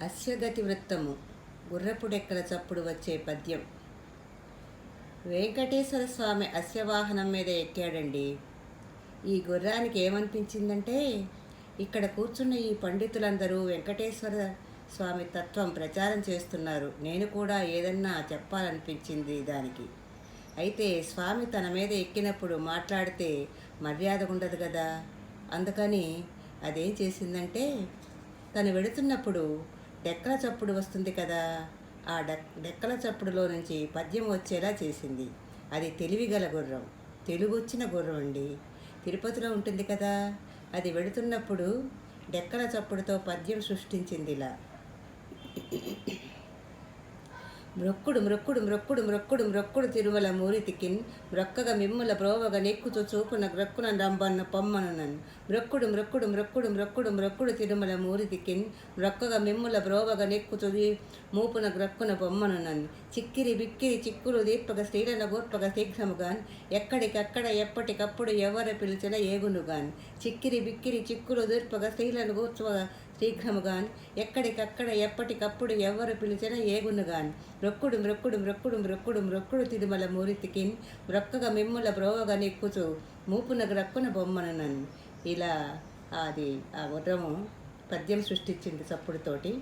అస్యగతి వృత్తము గుర్రపుడెక్కల చప్పుడు వచ్చే పద్యం. వెంకటేశ్వర స్వామి అశ్వవాహనం మీద ఎక్కాడండి. ఈ గుర్రానికి ఏమనిపించిందంటే, ఇక్కడ కూర్చున్న ఈ పండితులందరూ వెంకటేశ్వర స్వామి తత్వం ప్రచారం చేస్తున్నారు, నేను కూడా ఏదన్నా చెప్పాలనిపించింది దానికి. అయితే స్వామి తన మీద ఎక్కినప్పుడు మాట్లాడితే మర్యాద ఉండదు కదా. అందుకని అదేం చేసిందంటే, తను వెళుతున్నప్పుడు డెక్కల చప్పుడు వస్తుంది కదా, ఆ డెక్కల చప్పుడులో నుంచి పద్యం వచ్చేలా చేసింది. అది తెలివిగల గుర్రం, తెలుగు వచ్చిన గుర్రం అండి. తిరుపతిలో ఉంటుంది కదా, అది వెళుతున్నప్పుడు డెక్కల చప్పుడుతో పద్యం సృష్టించింది ఇలా. మ్రొక్కుడు మ్రొక్కుడు మ్రొక్కుడు మ్రొక్కుడు మ్రొక్కుడు తిరుమల మూరితికిన్ మ్రొక్కగ మిమ్ముల బ్రోవగ నెక్కుతూ చూపున గ్రక్కున రంబన్న పొమ్మనన్ మ్రొక్కుడు మ్రొక్కుడు మ్రొక్కుడు మ్రొక్కుడు మ్రొక్కుడు తిరుమల మూరితికిన్ మ్రొక్కగ మిమ్ముల బ్రోవగ నెక్కుతూ మూపున గ్రక్కున బొమ్మనన్ చిక్కిరి బిక్కిరి చిక్కులు దీర్పగ స్త్రీలను గోర్పగ శీఘ్రముగాన్ ఎక్కడికక్కడ ఎప్పటికప్పుడు ఎవరు పిలిచిన ఏగునుగాన్ చిక్కిరి బిక్కిరి చిక్కులు దీర్పగ స్త్రీలను గోర్పగ శీఘ్రముగాన్ ఎక్కడికక్కడ ఎప్పటికప్పుడు ఎవరు పిలిచిన ఏగునుగాన్ మ్రొక్కుడు మ్రొక్కుడు మ్రొక్కుడు మ్రొక్కుడు మ్రొక్కుడు తిరుమల మూరితికిన్ మ్రొక్కగ మిమ్ముల బ్రోవగ నెక్కుచు మూపున గ్రక్కున బొమ్మనన్. ఇలా అది ఆ గుర్రము పద్యం సృష్టించింది చప్పుడుతోటి.